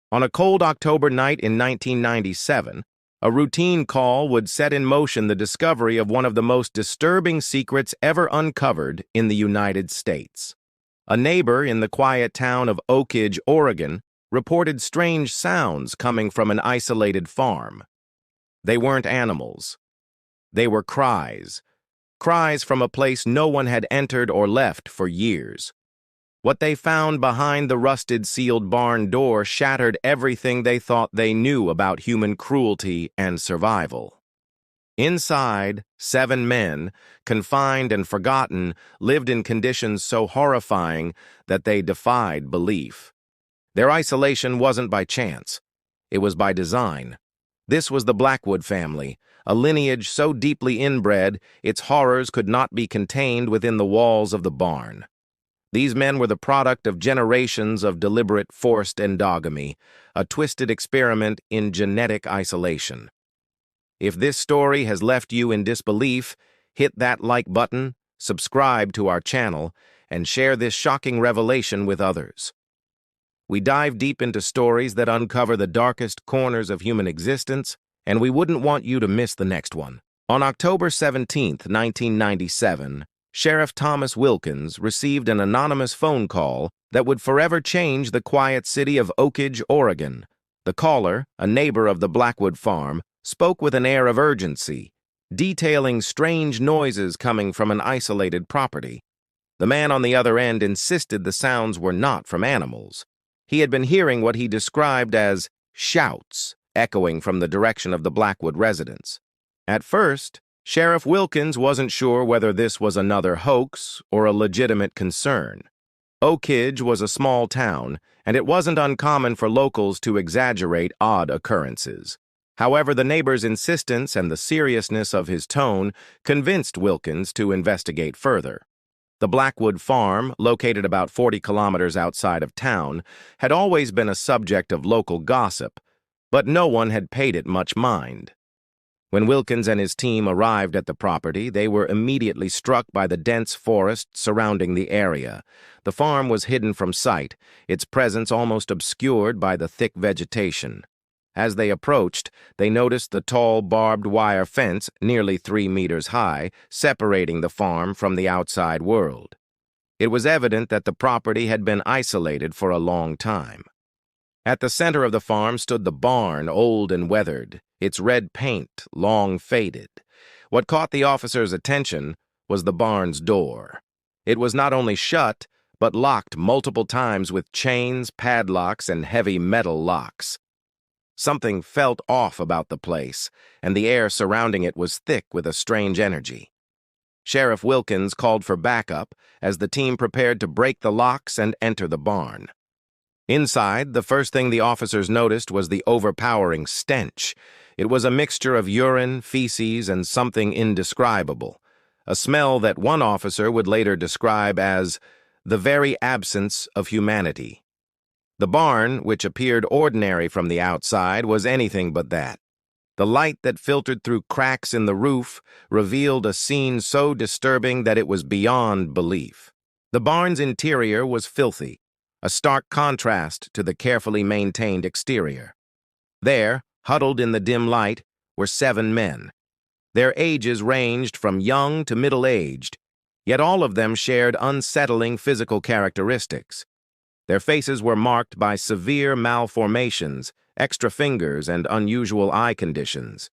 On a cold October night in 1997, a routine call would set in motion the discovery of one of the most disturbing secrets ever uncovered in the United States. A neighbor in the quiet town of Oakage, Oregon, reported strange sounds coming from an isolated farm. They weren't animals. They were cries. Cries from a place no one had entered or left for years. What they found behind the rusted sealed barn door shattered everything they thought they knew about human cruelty and survival. Inside, 7 men, confined and forgotten, lived in conditions so horrifying that they defied belief. Their isolation wasn't by chance. It was by design. This was the Blackwood family, a lineage so deeply inbred its horrors could not be contained within the walls of the barn. These men were the product of generations of deliberate forced endogamy, a twisted experiment in genetic isolation. If this story has left you in disbelief, hit that like button, subscribe to our channel, and share this shocking revelation with others. We dive deep into stories that uncover the darkest corners of human existence, and we wouldn't want you to miss the next one. On October 17, 1997, Sheriff Thomas Wilkins received an anonymous phone call that would forever change the quiet city of Oakage, Oregon. The caller, a neighbor of the Blackwood farm, spoke with an air of urgency, detailing strange noises coming from an isolated property. The man on the other end insisted the sounds were not from animals. He had been hearing what he described as shouts echoing from the direction of the Blackwood residence. At first, Sheriff Wilkins wasn't sure whether this was another hoax or a legitimate concern. Oakage was a small town, and it wasn't uncommon for locals to exaggerate odd occurrences. However, the neighbor's insistence and the seriousness of his tone convinced Wilkins to investigate further. The Blackwood farm, located about 40 kilometers outside of town, had always been a subject of local gossip, but no one had paid it much mind. When Wilkins and his team arrived at the property, they were immediately struck by the dense forest surrounding the area. The farm was hidden from sight, its presence almost obscured by the thick vegetation. As they approached, they noticed the tall barbed wire fence, nearly 3 meters high, separating the farm from the outside world. It was evident that the property had been isolated for a long time. At the center of the farm stood the barn, old and weathered, its red paint long faded. What caught the officer's attention was the barn's door. It was not only shut, but locked multiple times with chains, padlocks, and heavy metal locks. Something felt off about the place, and the air surrounding it was thick with a strange energy. Sheriff Wilkins called for backup as the team prepared to break the locks and enter the barn. Inside, the first thing the officers noticed was the overpowering stench. It was a mixture of urine, feces, and something indescribable, a smell that one officer would later describe as the very absence of humanity. The barn, which appeared ordinary from the outside, was anything but that. The light that filtered through cracks in the roof revealed a scene so disturbing that it was beyond belief. The barn's interior was filthy, a stark contrast to the carefully maintained exterior. There, huddled in the dim light, were 7 men. Their ages ranged from young to middle-aged, yet all of them shared unsettling physical characteristics. Their faces were marked by severe malformations, extra fingers, and unusual eye conditions.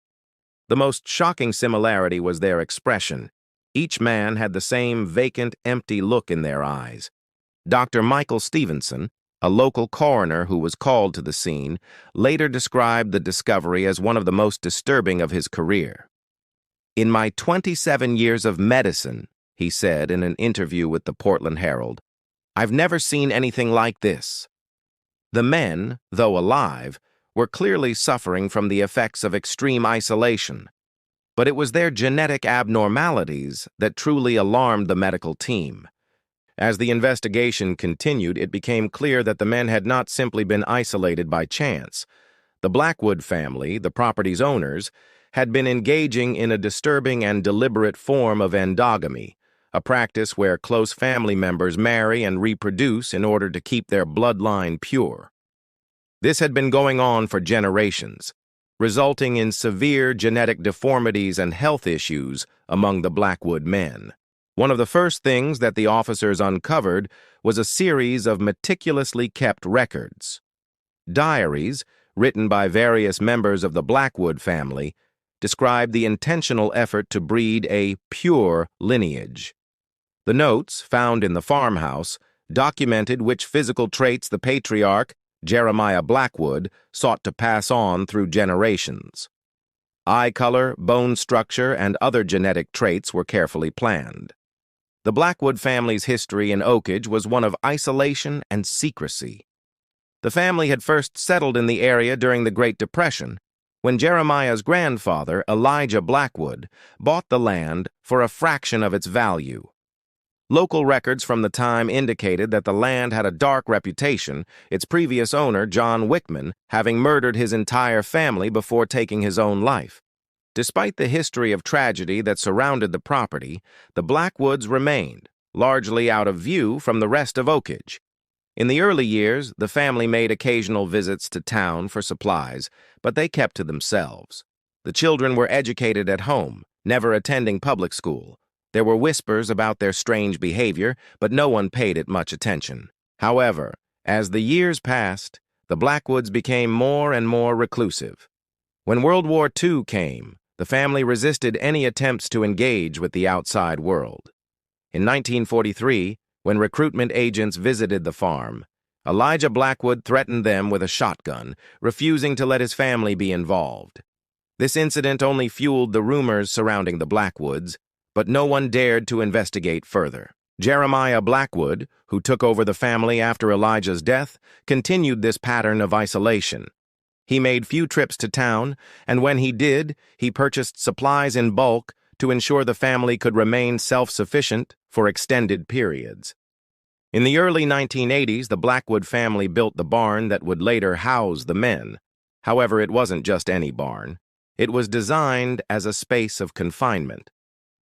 The most shocking similarity was their expression. Each man had the same vacant, empty look in their eyes. Dr. Michael Stevenson, a local coroner who was called to the scene, later described the discovery as one of the most disturbing of his career. "In my 27 years of medicine," he said in an interview with the Portland Herald, "I've never seen anything like this." The men, though alive, were clearly suffering from the effects of extreme isolation, but it was their genetic abnormalities that truly alarmed the medical team. As the investigation continued, it became clear that the men had not simply been isolated by chance. The Blackwood family, the property's owners, had been engaging in a disturbing and deliberate form of endogamy, a practice where close family members marry and reproduce in order to keep their bloodline pure. This had been going on for generations, resulting in severe genetic deformities and health issues among the Blackwood men. One of the first things that the officers uncovered was a series of meticulously kept records. Diaries, written by various members of the Blackwood family, described the intentional effort to breed a pure lineage. The notes, found in the farmhouse, documented which physical traits the patriarch, Jeremiah Blackwood, sought to pass on through generations. Eye color, bone structure, and other genetic traits were carefully planned. The Blackwood family's history in Oakage was one of isolation and secrecy. The family had first settled in the area during the Great Depression, when Jeremiah's grandfather, Elijah Blackwood, bought the land for a fraction of its value. Local records from the time indicated that the land had a dark reputation, its previous owner, John Wickman, having murdered his entire family before taking his own life. Despite the history of tragedy that surrounded the property, the Blackwoods remained, largely out of view from the rest of Oakage. In the early years, the family made occasional visits to town for supplies, but they kept to themselves. The children were educated at home, never attending public school. There were whispers about their strange behavior, but no one paid it much attention. However, as the years passed, the Blackwoods became more and more reclusive. When World War II came, the family resisted any attempts to engage with the outside world. In 1943, when recruitment agents visited the farm, Elijah Blackwood threatened them with a shotgun, refusing to let his family be involved. This incident only fueled the rumors surrounding the Blackwoods, but no one dared to investigate further. Jeremiah Blackwood, who took over the family after Elijah's death, continued this pattern of isolation. He made few trips to town, and when he did, he purchased supplies in bulk to ensure the family could remain self-sufficient for extended periods. In the early 1980s, the Blackwood family built the barn that would later house the men. However, it wasn't just any barn. It was designed as a space of confinement.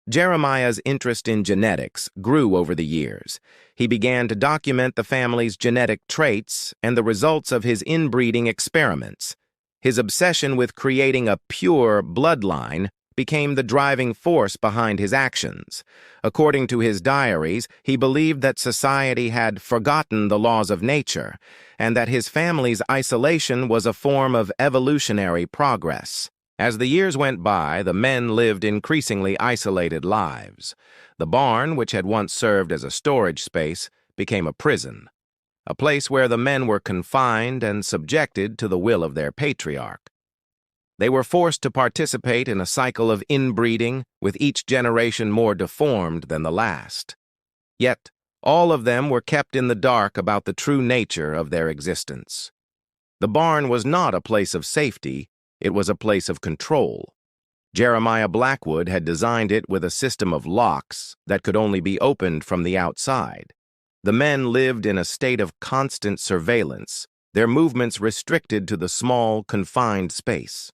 Jeremiah's interest in genetics grew over the years. He began to document the family's genetic traits and the results of his inbreeding experiments. His obsession with creating a pure bloodline became the driving force behind his actions. According to his diaries, he believed that society had forgotten the laws of nature, and that his family's isolation was a form of evolutionary progress. As the years went by, the men lived increasingly isolated lives. The barn, which had once served as a storage space, became a prison, a place where the men were confined and subjected to the will of their patriarch. They were forced to participate in a cycle of inbreeding, with each generation more deformed than the last. Yet, all of them were kept in the dark about the true nature of their existence. The barn was not a place of safety, it was a place of control. Jeremiah Blackwood had designed it with a system of locks that could only be opened from the outside. The men lived in a state of constant surveillance, their movements restricted to the small, confined space.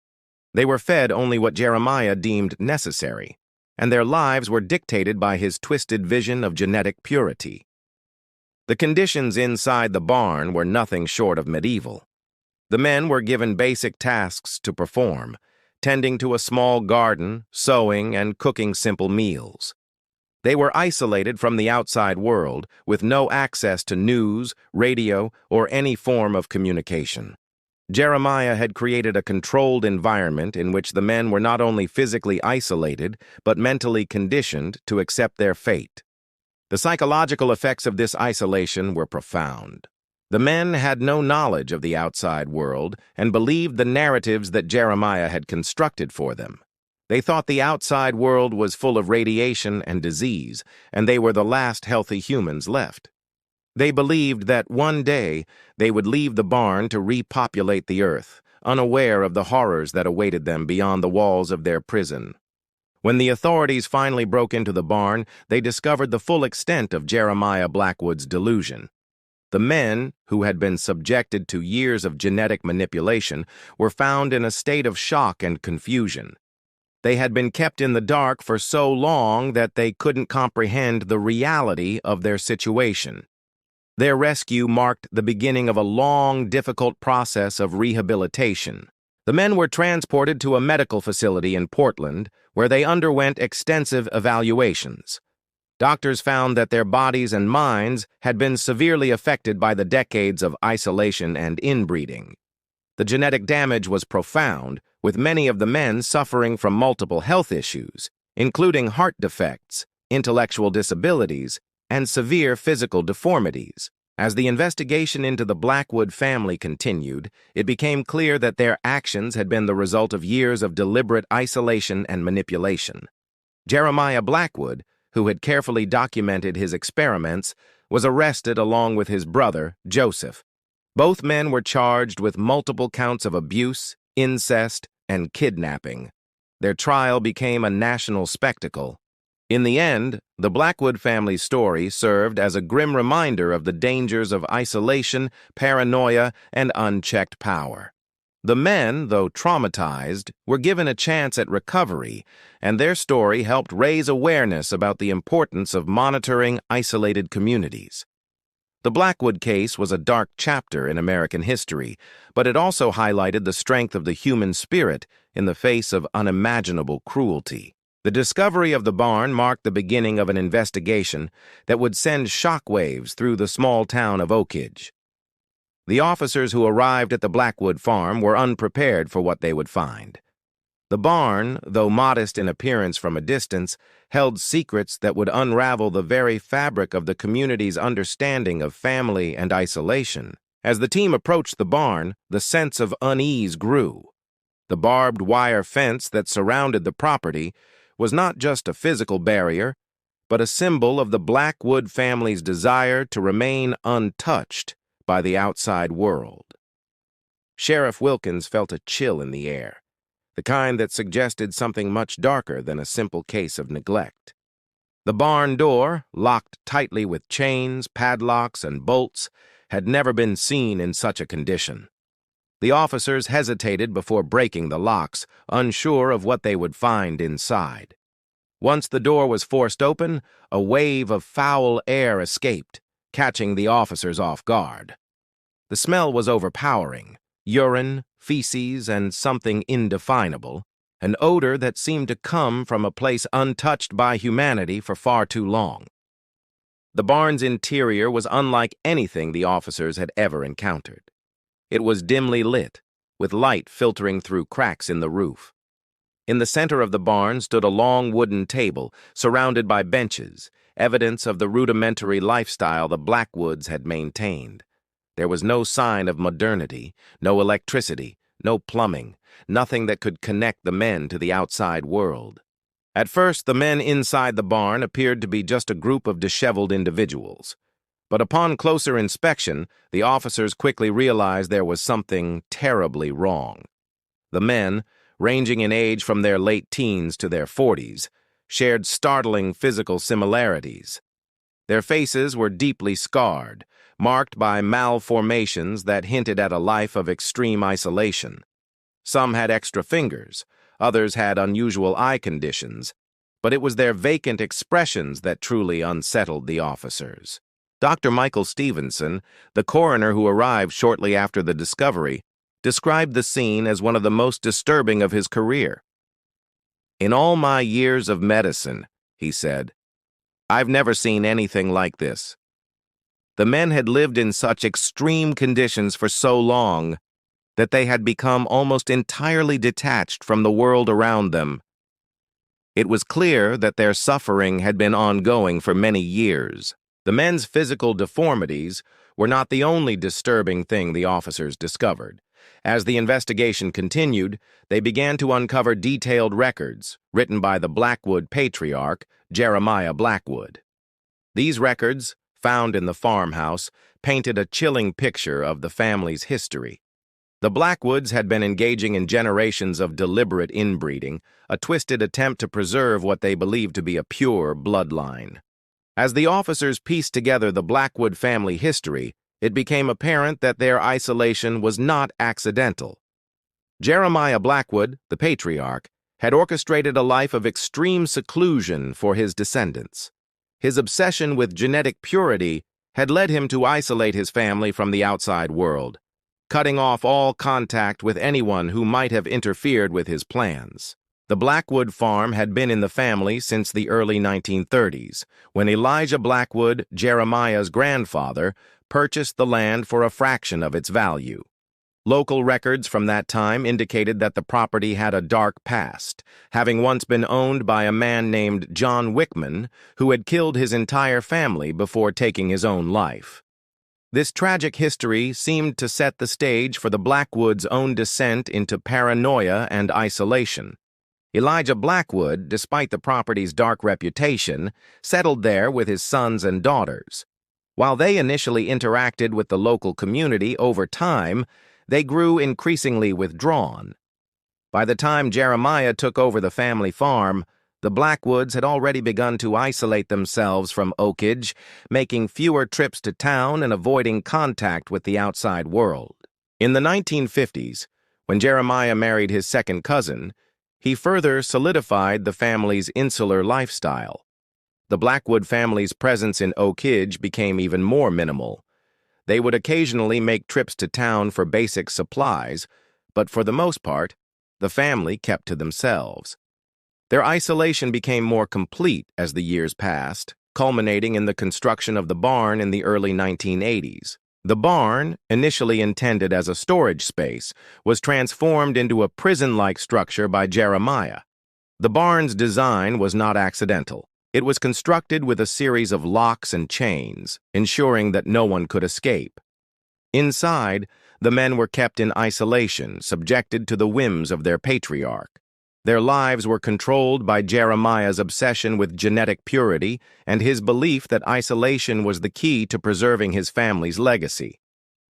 They were fed only what Jeremiah deemed necessary, and their lives were dictated by his twisted vision of genetic purity. The conditions inside the barn were nothing short of medieval. The men were given basic tasks to perform, tending to a small garden, sewing, and cooking simple meals. They were isolated from the outside world, with no access to news, radio, or any form of communication. Jeremiah had created a controlled environment in which the men were not only physically isolated, but mentally conditioned to accept their fate. The psychological effects of this isolation were profound. The men had no knowledge of the outside world and believed the narratives that Jeremiah had constructed for them. They thought the outside world was full of radiation and disease, and they were the last healthy humans left. They believed that one day they would leave the barn to repopulate the earth, unaware of the horrors that awaited them beyond the walls of their prison. When the authorities finally broke into the barn, they discovered the full extent of Jeremiah Blackwood's delusion. The men, who had been subjected to years of genetic manipulation, were found in a state of shock and confusion. They had been kept in the dark for so long that they couldn't comprehend the reality of their situation. Their rescue marked the beginning of a long, difficult process of rehabilitation. The men were transported to a medical facility in Portland, where they underwent extensive evaluations. Doctors found that their bodies and minds had been severely affected by the decades of isolation and inbreeding. The genetic damage was profound, with many of the men suffering from multiple health issues, including heart defects, intellectual disabilities, and severe physical deformities. As the investigation into the Blackwood family continued, it became clear that their actions had been the result of years of deliberate isolation and manipulation. Jeremiah Blackwood, who had carefully documented his experiments, was arrested along with his brother, Joseph. Both men were charged with multiple counts of abuse, incest, and kidnapping. Their trial became a national spectacle. In the end, the Blackwood family's story served as a grim reminder of the dangers of isolation, paranoia, and unchecked power. The men, though traumatized, were given a chance at recovery, and their story helped raise awareness about the importance of monitoring isolated communities. The Blackwood case was a dark chapter in American history, but it also highlighted the strength of the human spirit in the face of unimaginable cruelty. The discovery of the barn marked the beginning of an investigation that would send shockwaves through the small town of Oakridge. The officers who arrived at the Blackwood farm were unprepared for what they would find. The barn, though modest in appearance from a distance, held secrets that would unravel the very fabric of the community's understanding of family and isolation. As the team approached the barn, the sense of unease grew. The barbed wire fence that surrounded the property was not just a physical barrier, but a symbol of the Blackwood family's desire to remain untouched by the outside world. Sheriff Wilkins felt a chill in the air, the kind that suggested something much darker than a simple case of neglect. The barn door, locked tightly with chains, padlocks, and bolts, had never been seen in such a condition. The officers hesitated before breaking the locks, unsure of what they would find inside. Once the door was forced open, a wave of foul air escaped, catching the officers off guard. The smell was overpowering: urine, feces, and something indefinable, an odor that seemed to come from a place untouched by humanity for far too long. The barn's interior was unlike anything the officers had ever encountered. It was dimly lit, with light filtering through cracks in the roof. In the center of the barn stood a long wooden table, surrounded by benches, evidence of the rudimentary lifestyle the Blackwoods had maintained. There was no sign of modernity, no electricity, no plumbing, nothing that could connect the men to the outside world. At first, the men inside the barn appeared to be just a group of disheveled individuals. But upon closer inspection, the officers quickly realized there was something terribly wrong. The men, ranging in age from their late teens to their 40s, shared startling physical similarities. Their faces were deeply scarred, marked by malformations that hinted at a life of extreme isolation. Some had extra fingers, others had unusual eye conditions, but it was their vacant expressions that truly unsettled the officers. Dr. Michael Stevenson, the coroner who arrived shortly after the discovery, described the scene as one of the most disturbing of his career. "In all my years of medicine," he said, "I've never seen anything like this. The men had lived in such extreme conditions for so long that they had become almost entirely detached from the world around them. It was clear that their suffering had been ongoing for many years." The men's physical deformities were not the only disturbing thing the officers discovered. As the investigation continued, they began to uncover detailed records written by the Blackwood patriarch, Jeremiah Blackwood. These records, found in the farmhouse, painted a chilling picture of the family's history. The Blackwoods had been engaging in generations of deliberate inbreeding, a twisted attempt to preserve what they believed to be a pure bloodline. As the officers pieced together the Blackwood family history, it became apparent that their isolation was not accidental. Jeremiah Blackwood, the patriarch, had orchestrated a life of extreme seclusion for his descendants. His obsession with genetic purity had led him to isolate his family from the outside world, cutting off all contact with anyone who might have interfered with his plans. The Blackwood farm had been in the family since the early 1930s, when Elijah Blackwood, Jeremiah's grandfather, purchased the land for a fraction of its value. Local records from that time indicated that the property had a dark past, having once been owned by a man named John Wickman, who had killed his entire family before taking his own life. This tragic history seemed to set the stage for the Blackwoods' own descent into paranoia and isolation. Elijah Blackwood, despite the property's dark reputation, settled there with his sons and daughters. While they initially interacted with the local community, over time, they grew increasingly withdrawn. By the time Jeremiah took over the family farm, the Blackwoods had already begun to isolate themselves from Oakage, making fewer trips to town and avoiding contact with the outside world. In the 1950s, when Jeremiah married his second cousin, he further solidified the family's insular lifestyle. The Blackwood family's presence in Oakage became even more minimal. They would occasionally make trips to town for basic supplies, but for the most part, the family kept to themselves. Their isolation became more complete as the years passed, culminating in the construction of the barn in the early 1980s. The barn, initially intended as a storage space, was transformed into a prison-like structure by Jeremiah. The barn's design was not accidental. It was constructed with a series of locks and chains, ensuring that no one could escape. Inside, the men were kept in isolation, subjected to the whims of their patriarch. Their lives were controlled by Jeremiah's obsession with genetic purity and his belief that isolation was the key to preserving his family's legacy.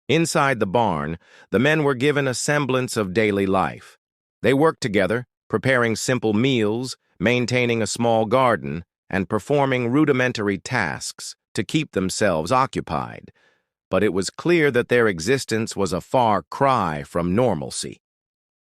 Inside the barn, the men were given a semblance of daily life. They worked together, preparing simple meals, maintaining a small garden, and performing rudimentary tasks to keep themselves occupied. But it was clear that their existence was a far cry from normalcy.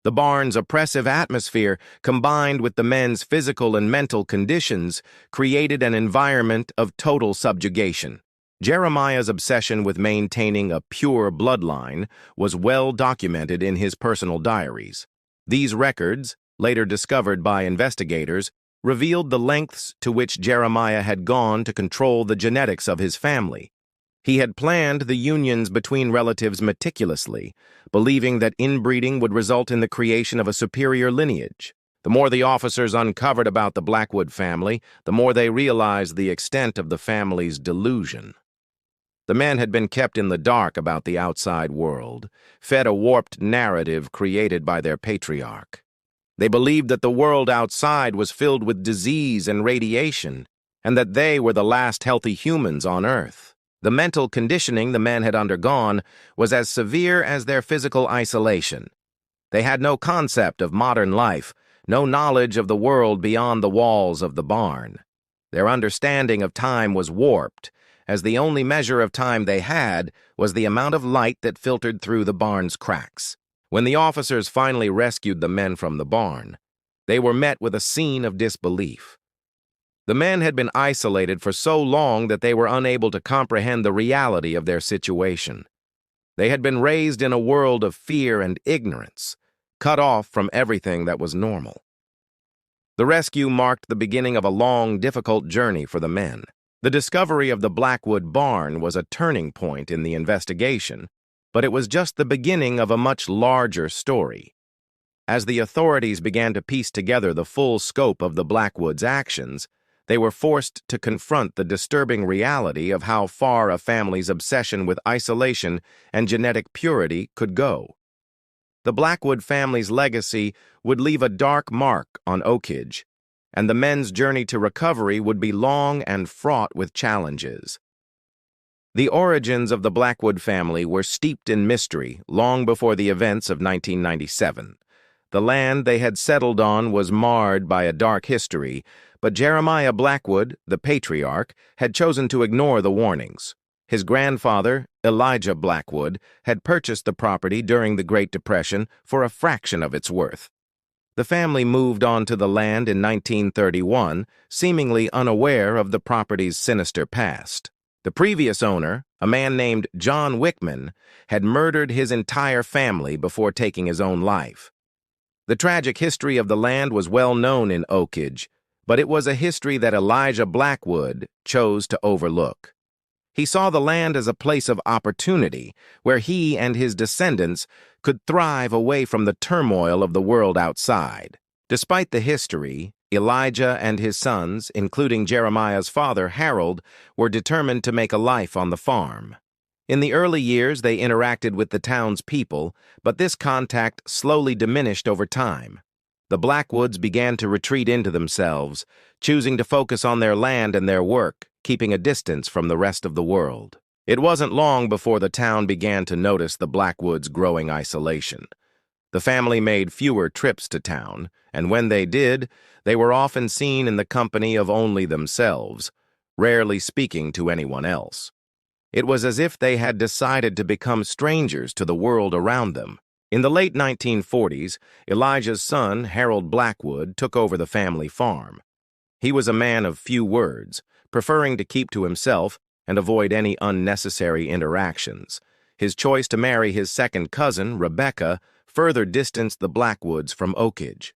The barn's oppressive atmosphere, combined with the men's physical and mental conditions, created an environment of total subjugation. Jeremiah's obsession with maintaining a pure bloodline was well documented in his personal diaries. These records, later discovered by investigators, revealed the lengths to which Jeremiah had gone to control the genetics of his family. He had planned the unions between relatives meticulously, believing that inbreeding would result in the creation of a superior lineage. The more the officers uncovered about the Blackwood family, the more they realized the extent of the family's delusion. The men had been kept in the dark about the outside world, fed a warped narrative created by their patriarch. They believed that the world outside was filled with disease and radiation, and that they were the last healthy humans on Earth. The mental conditioning the men had undergone was as severe as their physical isolation. They had no concept of modern life, no knowledge of the world beyond the walls of the barn. Their understanding of time was warped, as the only measure of time they had was the amount of light that filtered through the barn's cracks. When the officers finally rescued the men from the barn, they were met with a scene of disbelief. The men had been isolated for so long that they were unable to comprehend the reality of their situation. They had been raised in a world of fear and ignorance, cut off from everything that was normal. The rescue marked the beginning of a long, difficult journey for the men. The discovery of the Blackwood barn was a turning point in the investigation, but it was just the beginning of a much larger story. As the authorities began to piece together the full scope of the Blackwoods' actions, they were forced to confront the disturbing reality of how far a family's obsession with isolation and genetic purity could go. The Blackwood family's legacy would leave a dark mark on Oakage, and the men's journey to recovery would be long and fraught with challenges. The origins of the Blackwood family were steeped in mystery long before the events of 1997. The land they had settled on was marred by a dark history, but Jeremiah Blackwood, the patriarch, had chosen to ignore the warnings. His grandfather, Elijah Blackwood, had purchased the property during the Great Depression for a fraction of its worth. The family moved onto the land in 1931, seemingly unaware of the property's sinister past. The previous owner, a man named John Wickman, had murdered his entire family before taking his own life. The tragic history of the land was well known in Oakage, but it was a history that Elijah Blackwood chose to overlook. He saw the land as a place of opportunity where he and his descendants could thrive away from the turmoil of the world outside. Despite the history, Elijah and his sons, including Jeremiah's father, Harold, were determined to make a life on the farm. In the early years, they interacted with the town's people, but this contact slowly diminished over time. The Blackwoods began to retreat into themselves, choosing to focus on their land and their work, keeping a distance from the rest of the world. It wasn't long before the town began to notice the Blackwoods' growing isolation. The family made fewer trips to town, and when they did, they were often seen in the company of only themselves, rarely speaking to anyone else. It was as if they had decided to become strangers to the world around them. In the late 1940s, Elijah's son, Harold Blackwood, took over the family farm. He was a man of few words, preferring to keep to himself and avoid any unnecessary interactions. His choice to marry his second cousin, Rebecca, further distanced the Blackwoods from Oakage.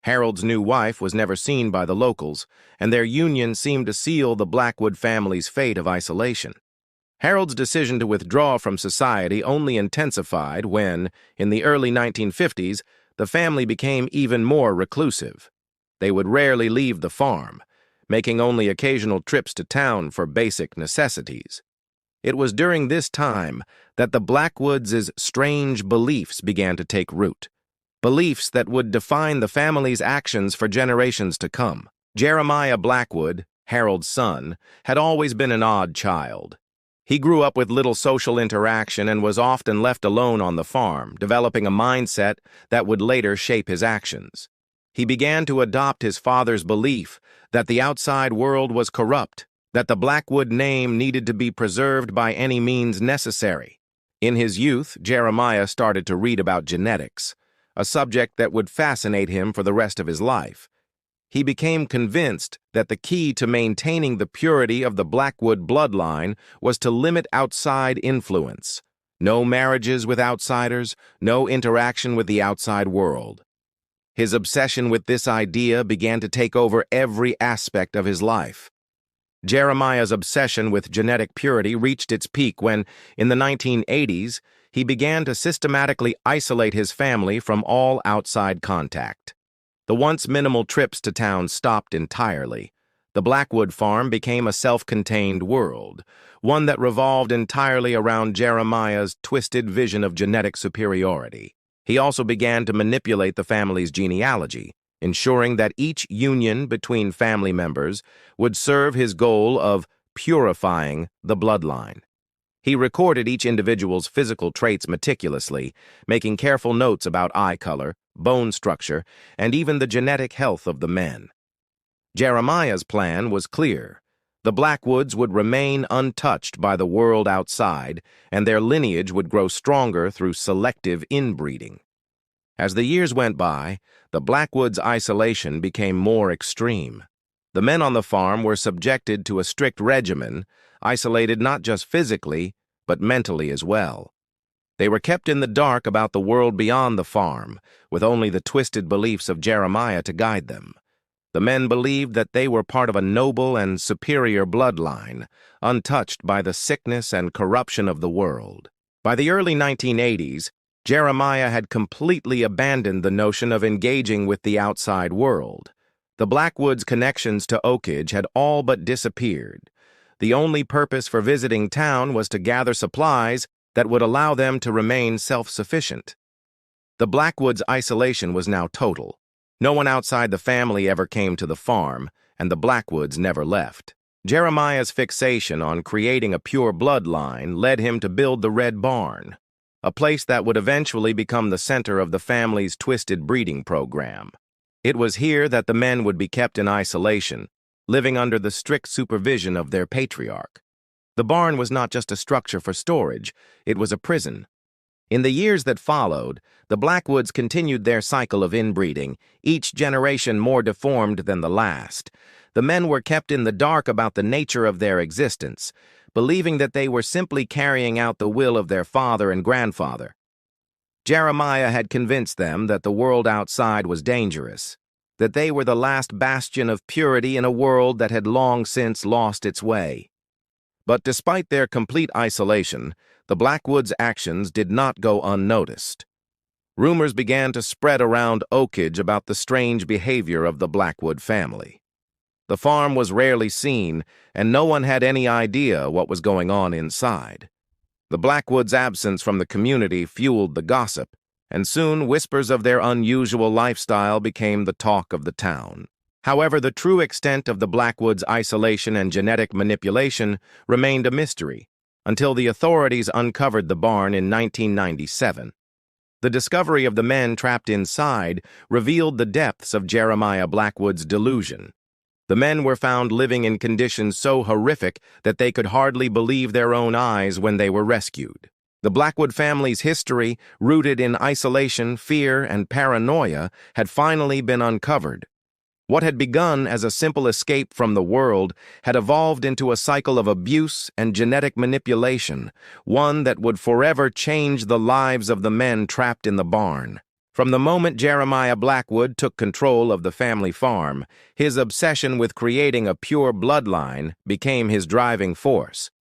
Harold's new wife was never seen by the locals, and their union seemed to seal the Blackwood family's fate of isolation. Harold's decision to withdraw from society only intensified when, in the early 1950s, the family became even more reclusive. They would rarely leave the farm, making only occasional trips to town for basic necessities. It was during this time that the Blackwoods' strange beliefs began to take root, beliefs that would define the family's actions for generations to come. Jeremiah Blackwood, Harold's son, had always been an odd child. He grew up with little social interaction and was often left alone on the farm, developing a mindset that would later shape his actions. He began to adopt his father's belief that the outside world was corrupt, that the Blackwood name needed to be preserved by any means necessary. In his youth, Jeremiah started to read about genetics, a subject that would fascinate him for the rest of his life. He became convinced that the key to maintaining the purity of the Blackwood bloodline was to limit outside influence. No marriages with outsiders, no interaction with the outside world. His obsession with this idea began to take over every aspect of his life. Jeremiah's obsession with genetic purity reached its peak when, in the 1980s, he began to systematically isolate his family from all outside contact. The once minimal trips to town stopped entirely. The Blackwood farm became a self-contained world, one that revolved entirely around Jeremiah's twisted vision of genetic superiority. He also began to manipulate the family's genealogy, ensuring that each union between family members would serve his goal of purifying the bloodline. He recorded each individual's physical traits meticulously, making careful notes about eye color, bone structure, and even the genetic health of the men. Jeremiah's plan was clear. The Blackwoods would remain untouched by the world outside, and their lineage would grow stronger through selective inbreeding. As the years went by, the Blackwoods' isolation became more extreme. The men on the farm were subjected to a strict regimen, isolated not just physically, but mentally as well. They were kept in the dark about the world beyond the farm, with only the twisted beliefs of Jeremiah to guide them. The men believed that they were part of a noble and superior bloodline, untouched by the sickness and corruption of the world. By the early 1980s, Jeremiah had completely abandoned the notion of engaging with the outside world. The Blackwoods' connections to Oakage had all but disappeared. The only purpose for visiting town was to gather supplies that would allow them to remain self-sufficient. The Blackwoods' isolation was now total. No one outside the family ever came to the farm, and the Blackwoods never left. Jeremiah's fixation on creating a pure bloodline led him to build the Red Barn, a place that would eventually become the center of the family's twisted breeding program. It was here that the men would be kept in isolation, living under the strict supervision of their patriarch. The barn was not just a structure for storage, it was a prison. In the years that followed, the Blackwoods continued their cycle of inbreeding, each generation more deformed than the last. The men were kept in the dark about the nature of their existence, believing that they were simply carrying out the will of their father and grandfather. Jeremiah had convinced them that the world outside was dangerous, that they were the last bastion of purity in a world that had long since lost its way. But despite their complete isolation, the Blackwoods' actions did not go unnoticed. Rumors began to spread around Oakage about the strange behavior of the Blackwood family. The farm was rarely seen, and no one had any idea what was going on inside. The Blackwoods' absence from the community fueled the gossip, and soon whispers of their unusual lifestyle became the talk of the town. However, the true extent of the Blackwoods' isolation and genetic manipulation remained a mystery until the authorities uncovered the barn in 1997. The discovery of the men trapped inside revealed the depths of Jeremiah Blackwood's delusion. The men were found living in conditions so horrific that they could hardly believe their own eyes when they were rescued. The Blackwood family's history, rooted in isolation, fear, and paranoia, had finally been uncovered. What had begun as a simple escape from the world had evolved into a cycle of abuse and genetic manipulation, one that would forever change the lives of the men trapped in the barn. From the moment Jeremiah Blackwood took control of the family farm, his obsession with creating a pure bloodline became his driving force.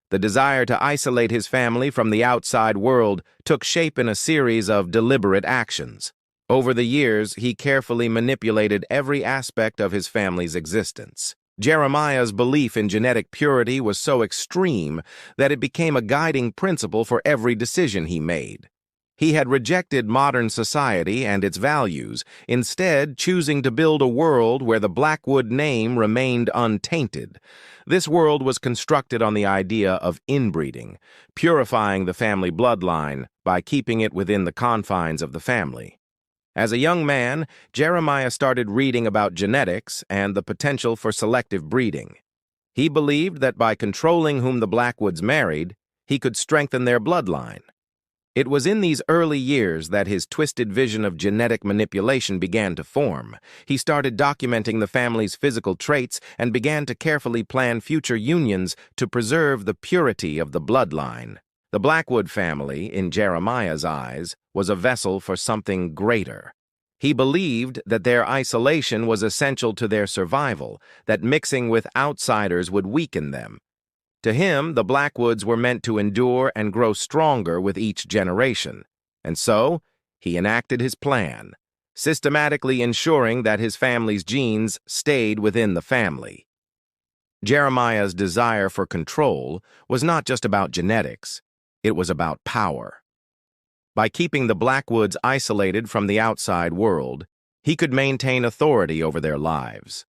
The desire to isolate his family from the outside world took shape in a series of deliberate actions. Over the years, he carefully manipulated every aspect of his family's existence. Jeremiah's belief in genetic purity was so extreme that it became a guiding principle for every decision he made. He had rejected modern society and its values, instead choosing to build a world where the Blackwood name remained untainted. This world was constructed on the idea of inbreeding, purifying the family bloodline by keeping it within the confines of the family. As a young man, Jeremiah started reading about genetics and the potential for selective breeding. He believed that by controlling whom the Blackwoods married, he could strengthen their bloodline. It was in these early years that his twisted vision of genetic manipulation began to form. He started documenting the family's physical traits and began to carefully plan future unions to preserve the purity of the bloodline. The Blackwood family, in Jeremiah's eyes, was a vessel for something greater. He believed that their isolation was essential to their survival, that mixing with outsiders would weaken them. To him, the Blackwoods were meant to endure and grow stronger with each generation, and so he enacted his plan, systematically ensuring that his family's genes stayed within the family. Jeremiah's desire for control was not just about genetics. It was about power. By keeping the Blackwoods isolated from the outside world, he could maintain authority over their lives.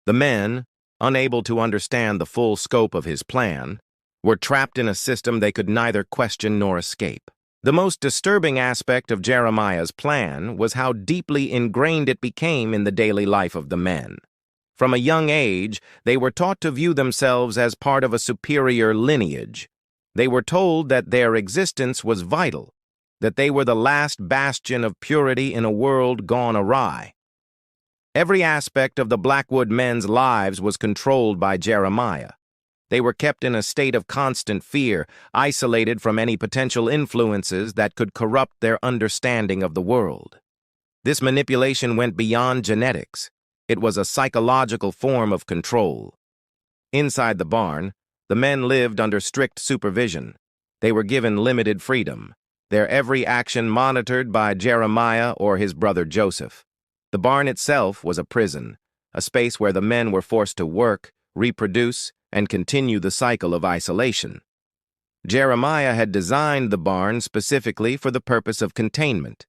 The men, unable to understand the full scope of his plan, were trapped in a system they could neither question nor escape. The most disturbing aspect of Jeremiah's plan was how deeply ingrained it became in the daily life of the men. From a young age, they were taught to view themselves as part of a superior lineage. They were told that their existence was vital, that they were the last bastion of purity in a world gone awry. Every aspect of the Blackwood men's lives was controlled by Jeremiah. They were kept in a state of constant fear, isolated from any potential influences that could corrupt their understanding of the world. This manipulation went beyond genetics. It was a psychological form of control. Inside the barn, the men lived under strict supervision. They were given limited freedom, their every action monitored by Jeremiah or his brother Joseph. The barn itself was a prison, a space where the men were forced to work, reproduce, and continue the cycle of isolation. Jeremiah had designed the barn specifically for the purpose of containment.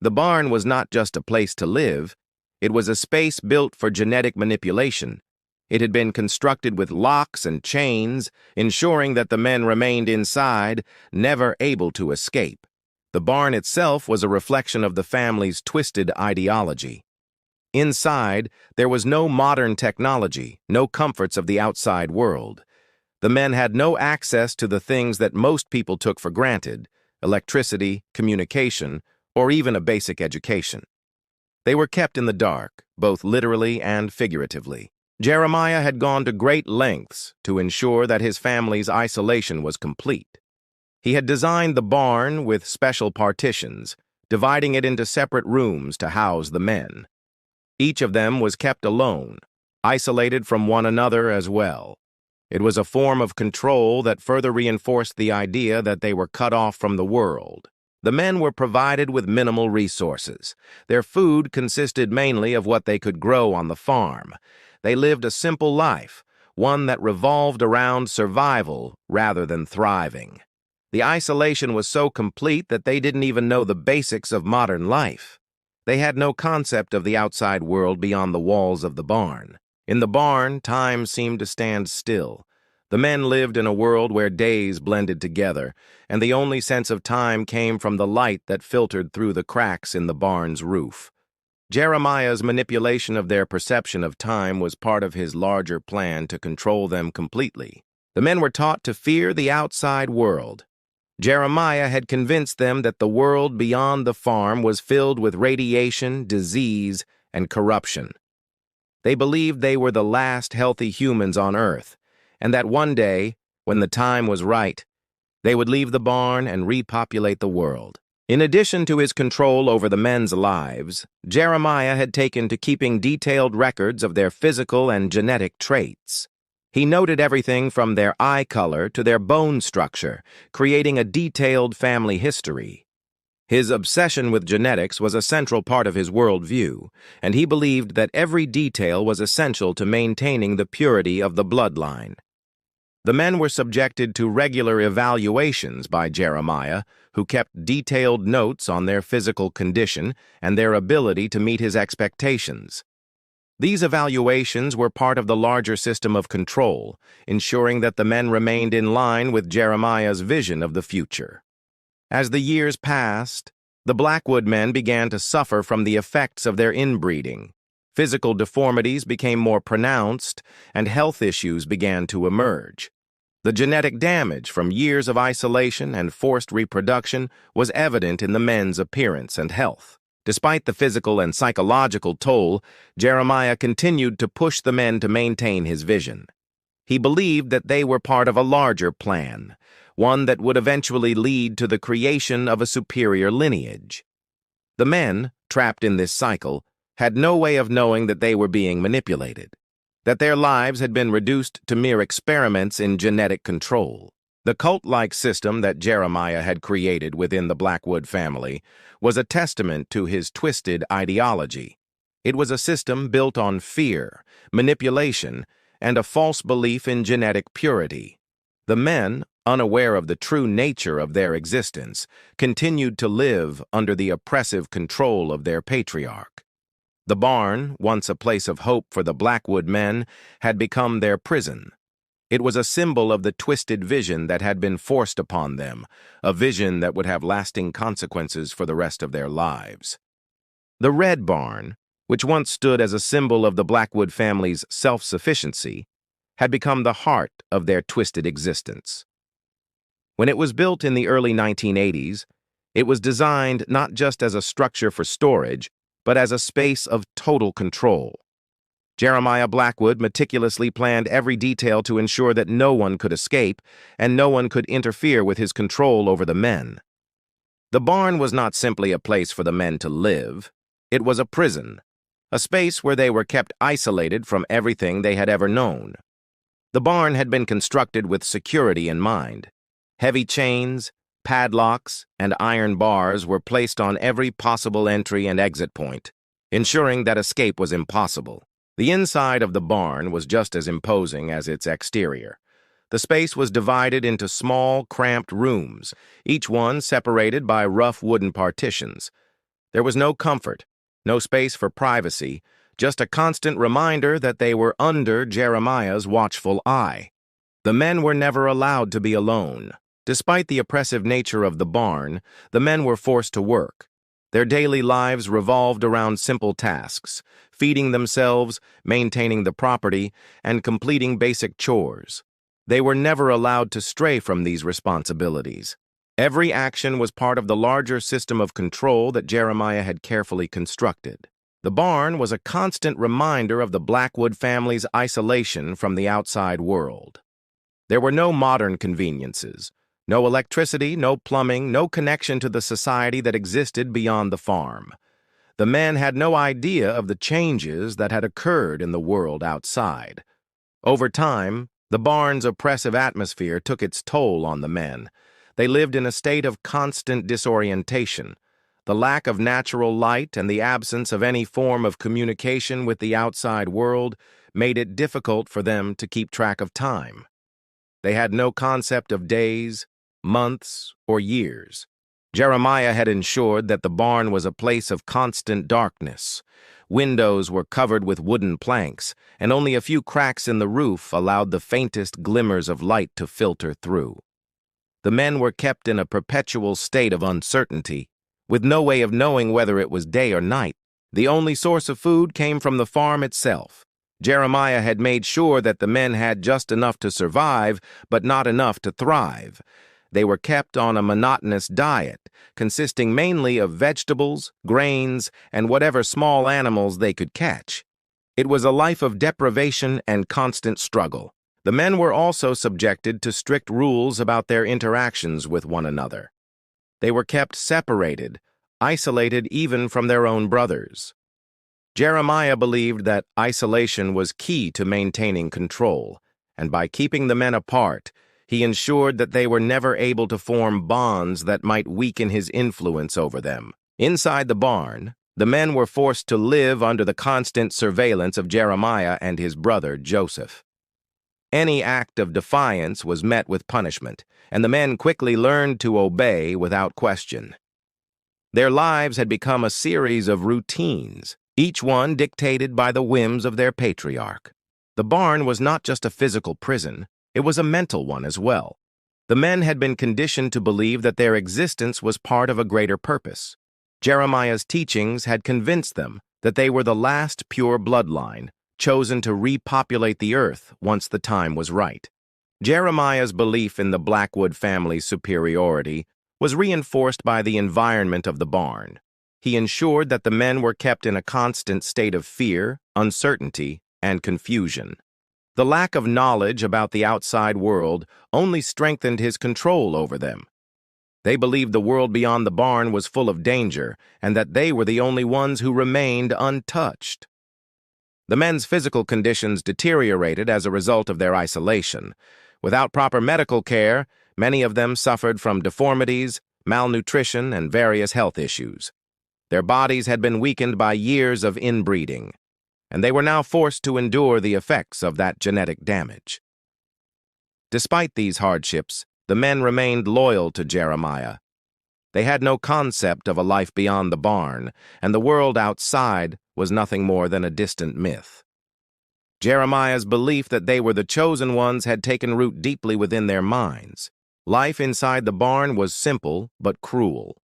The barn was not just a place to live, it was a space built for genetic manipulation. It had been constructed with locks and chains, ensuring that the men remained inside, never able to escape. The barn itself was a reflection of the family's twisted ideology. Inside, there was no modern technology, no comforts of the outside world. The men had no access to the things that most people took for granted: electricity, communication, or even a basic education. They were kept in the dark, both literally and figuratively. Jeremiah had gone to great lengths to ensure that his family's isolation was complete. He had designed the barn with special partitions, dividing it into separate rooms to house the men. Each of them was kept alone, isolated from one another as well. It was a form of control that further reinforced the idea that they were cut off from the world. The men were provided with minimal resources. Their food consisted mainly of what they could grow on the farm. They lived a simple life, one that revolved around survival rather than thriving. The isolation was so complete that they didn't even know the basics of modern life. They had no concept of the outside world beyond the walls of the barn. In the barn, time seemed to stand still. The men lived in a world where days blended together, and the only sense of time came from the light that filtered through the cracks in the barn's roof. Jeremiah's manipulation of their perception of time was part of his larger plan to control them completely. The men were taught to fear the outside world. Jeremiah had convinced them that the world beyond the farm was filled with radiation, disease, and corruption. They believed they were the last healthy humans on Earth, and that one day, when the time was right, they would leave the barn and repopulate the world. In addition to his control over the men's lives, Jeremiah had taken to keeping detailed records of their physical and genetic traits. He noted everything from their eye color to their bone structure, creating a detailed family history. His obsession with genetics was a central part of his worldview, and he believed that every detail was essential to maintaining the purity of the bloodline. The men were subjected to regular evaluations by Jeremiah, who kept detailed notes on their physical condition and their ability to meet his expectations. These evaluations were part of the larger system of control, ensuring that the men remained in line with Jeremiah's vision of the future. As the years passed, the Blackwood men began to suffer from the effects of their inbreeding. Physical deformities became more pronounced, and health issues began to emerge. The genetic damage from years of isolation and forced reproduction was evident in the men's appearance and health. Despite the physical and psychological toll, Jeremiah continued to push the men to maintain his vision. He believed that they were part of a larger plan, one that would eventually lead to the creation of a superior lineage. The men, trapped in this cycle, had no way of knowing that they were being manipulated, that their lives had been reduced to mere experiments in genetic control. The cult-like system that Jeremiah had created within the Blackwood family was a testament to his twisted ideology. It was a system built on fear, manipulation, and a false belief in genetic purity. The men, unaware of the true nature of their existence, continued to live under the oppressive control of their patriarch. The barn, once a place of hope for the Blackwood men, had become their prison. It was a symbol of the twisted vision that had been forced upon them, a vision that would have lasting consequences for the rest of their lives. The Red Barn, which once stood as a symbol of the Blackwood family's self-sufficiency, had become the heart of their twisted existence. When it was built in the early 1980s, it was designed not just as a structure for storage, but as a space of total control. Jeremiah Blackwood meticulously planned every detail to ensure that no one could escape and no one could interfere with his control over the men. The barn was not simply a place for the men to live. It was a prison, a space where they were kept isolated from everything they had ever known. The barn had been constructed with security in mind. Heavy chains, padlocks, and iron bars were placed on every possible entry and exit point, ensuring that escape was impossible. The inside of the barn was just as imposing as its exterior. The space was divided into small, cramped rooms, each one separated by rough wooden partitions. There was no comfort, no space for privacy, just a constant reminder that they were under Jeremiah's watchful eye. The men were never allowed to be alone. Despite the oppressive nature of the barn, the men were forced to work. Their daily lives revolved around simple tasks, feeding themselves, maintaining the property, and completing basic chores. They were never allowed to stray from these responsibilities. Every action was part of the larger system of control that Jeremiah had carefully constructed. The barn was a constant reminder of the Blackwood family's isolation from the outside world. There were no modern conveniences, no electricity, no plumbing, no connection to the society that existed beyond the farm. The men had no idea of the changes that had occurred in the world outside. Over time, the barn's oppressive atmosphere took its toll on the men. They lived in a state of constant disorientation. The lack of natural light and the absence of any form of communication with the outside world made it difficult for them to keep track of time. They had no concept of days, months, or years. Jeremiah had ensured that the barn was a place of constant darkness. Windows were covered with wooden planks, and only a few cracks in the roof allowed the faintest glimmers of light to filter through. The men were kept in a perpetual state of uncertainty, with no way of knowing whether it was day or night. The only source of food came from the farm itself. Jeremiah had made sure that the men had just enough to survive, but not enough to thrive. They were kept on a monotonous diet, consisting mainly of vegetables, grains, and whatever small animals they could catch. It was a life of deprivation and constant struggle. The men were also subjected to strict rules about their interactions with one another. They were kept separated, isolated even from their own brothers. Jeremiah believed that isolation was key to maintaining control, and by keeping the men apart, he ensured that they were never able to form bonds that might weaken his influence over them. Inside the barn, the men were forced to live under the constant surveillance of Jeremiah and his brother Joseph. Any act of defiance was met with punishment, and the men quickly learned to obey without question. Their lives had become a series of routines, each one dictated by the whims of their patriarch. The barn was not just a physical prison, it was a mental one as well. The men had been conditioned to believe that their existence was part of a greater purpose. Jeremiah's teachings had convinced them that they were the last pure bloodline, chosen to repopulate the earth once the time was right. Jeremiah's belief in the Blackwood family's superiority was reinforced by the environment of the barn. He ensured that the men were kept in a constant state of fear, uncertainty, and confusion. The lack of knowledge about the outside world only strengthened his control over them. They believed the world beyond the barn was full of danger and that they were the only ones who remained untouched. The men's physical conditions deteriorated as a result of their isolation. Without proper medical care, many of them suffered from deformities, malnutrition, and various health issues. Their bodies had been weakened by years of inbreeding, and they were now forced to endure the effects of that genetic damage. Despite these hardships, the men remained loyal to Jeremiah. They had no concept of a life beyond the barn, and the world outside was nothing more than a distant myth. Jeremiah's belief that they were the chosen ones had taken root deeply within their minds. Life inside the barn was simple but cruel.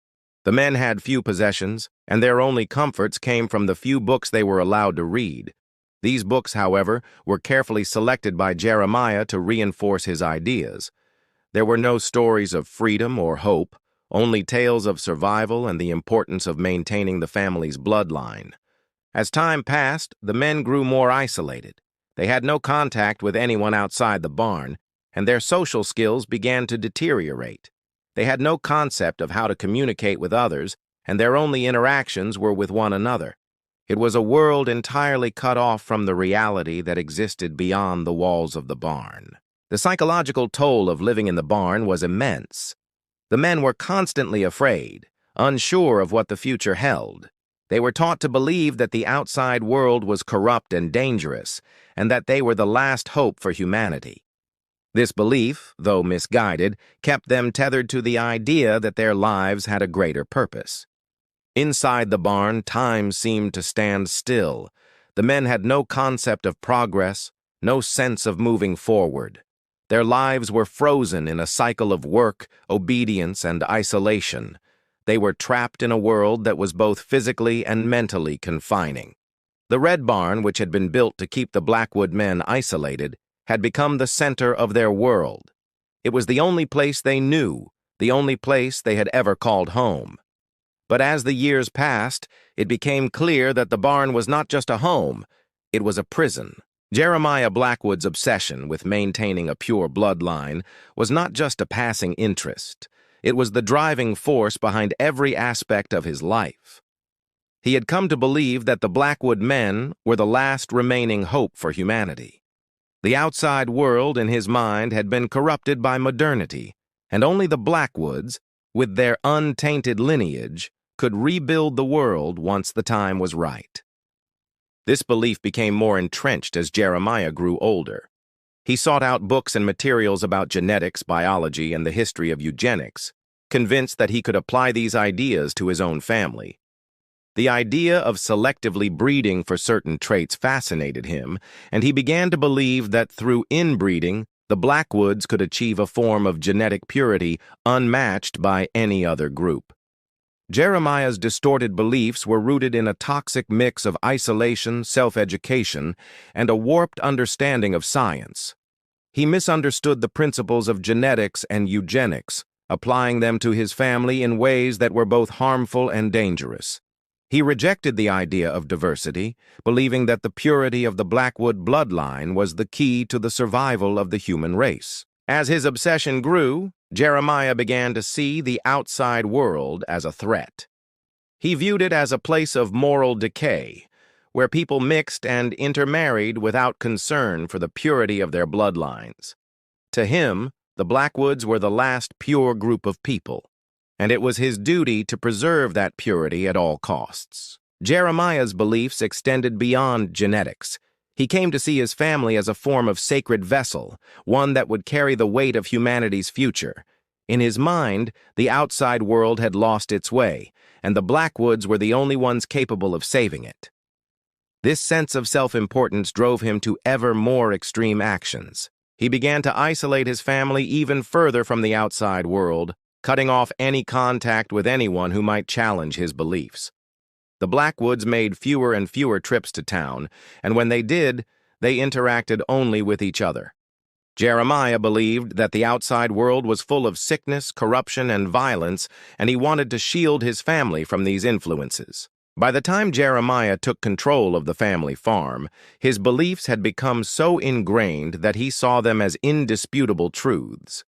The men had few possessions, and their only comforts came from the few books they were allowed to read. These books, however, were carefully selected by Jeremiah to reinforce his ideas. There were no stories of freedom or hope, only tales of survival and the importance of maintaining the family's bloodline. As time passed, the men grew more isolated. They had no contact with anyone outside the barn, and their social skills began to deteriorate. They had no concept of how to communicate with others, and their only interactions were with one another. It was a world entirely cut off from the reality that existed beyond the walls of the barn. The psychological toll of living in the barn was immense. The men were constantly afraid, unsure of what the future held. They were taught to believe that the outside world was corrupt and dangerous, and that they were the last hope for humanity. This belief, though misguided, kept them tethered to the idea that their lives had a greater purpose. Inside the barn, time seemed to stand still. The men had no concept of progress, no sense of moving forward. Their lives were frozen in a cycle of work, obedience, and isolation. They were trapped in a world that was both physically and mentally confining. The red barn, which had been built to keep the Blackwood men isolated, had become the center of their world. It was the only place they knew, the only place they had ever called home. But as the years passed, it became clear that the barn was not just a home, it was a prison. Jeremiah Blackwood's obsession with maintaining a pure bloodline was not just a passing interest. It was the driving force behind every aspect of his life. He had come to believe that the Blackwood men were the last remaining hope for humanity. The outside world, in his mind, had been corrupted by modernity, and only the Blackwoods, with their untainted lineage, could rebuild the world once the time was right. This belief became more entrenched as Jeremiah grew older. He sought out books and materials about genetics, biology, and the history of eugenics, convinced that he could apply these ideas to his own family. The idea of selectively breeding for certain traits fascinated him, and he began to believe that through inbreeding, the Blackwoods could achieve a form of genetic purity unmatched by any other group. Jeremiah's distorted beliefs were rooted in a toxic mix of isolation, self-education, and a warped understanding of science. He misunderstood the principles of genetics and eugenics, applying them to his family in ways that were both harmful and dangerous. He rejected the idea of diversity, believing that the purity of the Blackwood bloodline was the key to the survival of the human race. As his obsession grew, Jeremiah began to see the outside world as a threat. He viewed it as a place of moral decay, where people mixed and intermarried without concern for the purity of their bloodlines. To him, the Blackwoods were the last pure group of people, and it was his duty to preserve that purity at all costs. Jeremiah's beliefs extended beyond genetics. He came to see his family as a form of sacred vessel, one that would carry the weight of humanity's future. In his mind, the outside world had lost its way, and the Blackwoods were the only ones capable of saving it. This sense of self-importance drove him to ever more extreme actions. He began to isolate his family even further from the outside world, cutting off any contact with anyone who might challenge his beliefs. The Blackwoods made fewer and fewer trips to town, and when they did, they interacted only with each other. Jeremiah believed that the outside world was full of sickness, corruption, and violence, and he wanted to shield his family from these influences. By the time Jeremiah took control of the family farm, his beliefs had become so ingrained that he saw them as indisputable truths.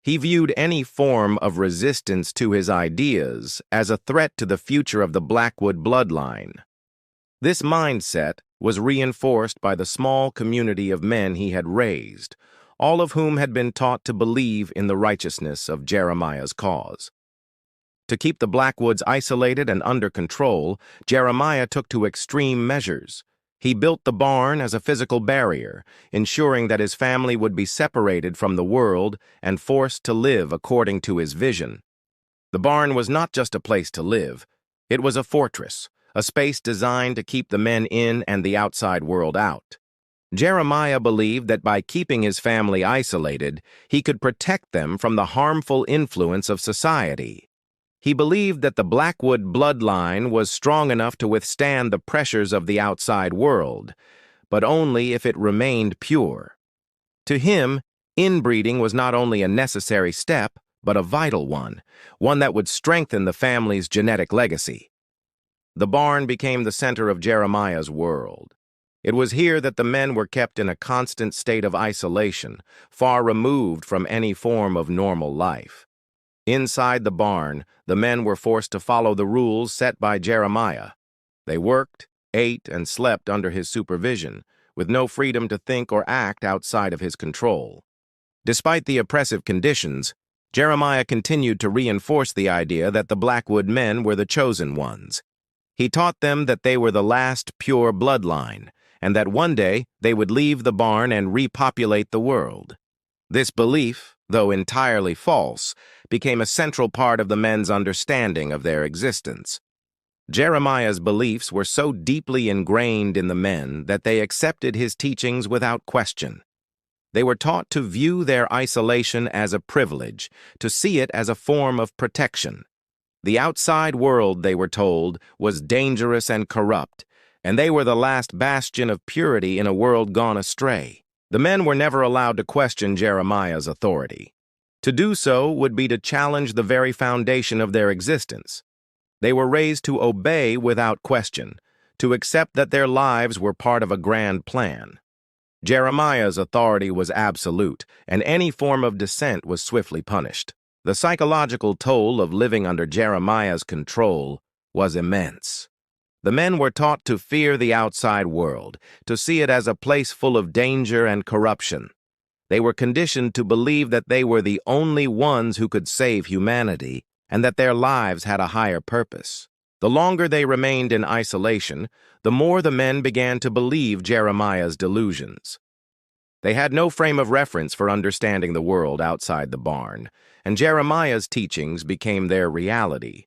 He viewed any form of resistance to his ideas as a threat to the future of the Blackwood bloodline. This mindset was reinforced by the small community of men he had raised, all of whom had been taught to believe in the righteousness of Jeremiah's cause. To keep the Blackwoods isolated and under control, Jeremiah took to extreme measures. He built the barn as a physical barrier, ensuring that his family would be separated from the world and forced to live according to his vision. The barn was not just a place to live. It was a fortress, a space designed to keep the men in and the outside world out. Jeremiah believed that by keeping his family isolated, he could protect them from the harmful influence of society. He believed that the Blackwood bloodline was strong enough to withstand the pressures of the outside world, but only if it remained pure. To him, inbreeding was not only a necessary step, but a vital one that would strengthen the family's genetic legacy. The barn became the center of Jeremiah's world. It was here that the men were kept in a constant state of isolation, far removed from any form of normal life. Inside the barn, the men were forced to follow the rules set by Jeremiah. They worked, ate, and slept under his supervision, with no freedom to think or act outside of his control. Despite the oppressive conditions, Jeremiah continued to reinforce the idea that the Blackwood men were the chosen ones. He taught them that they were the last pure bloodline, and that one day they would leave the barn and repopulate the world. This belief, though entirely false, became a central part of the men's understanding of their existence. Jeremiah's beliefs were so deeply ingrained in the men that they accepted his teachings without question. They were taught to view their isolation as a privilege, to see it as a form of protection. The outside world, they were told, was dangerous and corrupt, and they were the last bastion of purity in a world gone astray. The men were never allowed to question Jeremiah's authority. To do so would be to challenge the very foundation of their existence. They were raised to obey without question, to accept that their lives were part of a grand plan. Jeremiah's authority was absolute, and any form of dissent was swiftly punished. The psychological toll of living under Jeremiah's control was immense. The men were taught to fear the outside world, to see it as a place full of danger and corruption. They were conditioned to believe that they were the only ones who could save humanity, and that their lives had a higher purpose. The longer they remained in isolation, the more the men began to believe Jeremiah's delusions. They had no frame of reference for understanding the world outside the barn, and Jeremiah's teachings became their reality.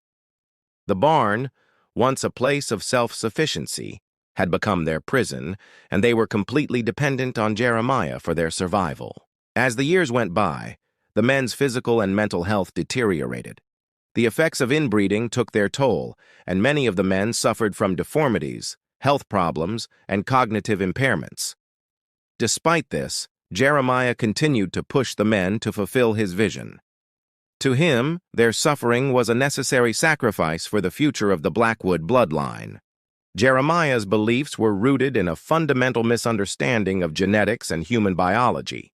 The barn, once a place of self-sufficiency, had become their prison, and they were completely dependent on Jeremiah for their survival. As the years went by, the men's physical and mental health deteriorated. The effects of inbreeding took their toll, and many of the men suffered from deformities, health problems, and cognitive impairments. Despite this, Jeremiah continued to push the men to fulfill his vision. To him, their suffering was a necessary sacrifice for the future of the Blackwood bloodline. Jeremiah's beliefs were rooted in a fundamental misunderstanding of genetics and human biology.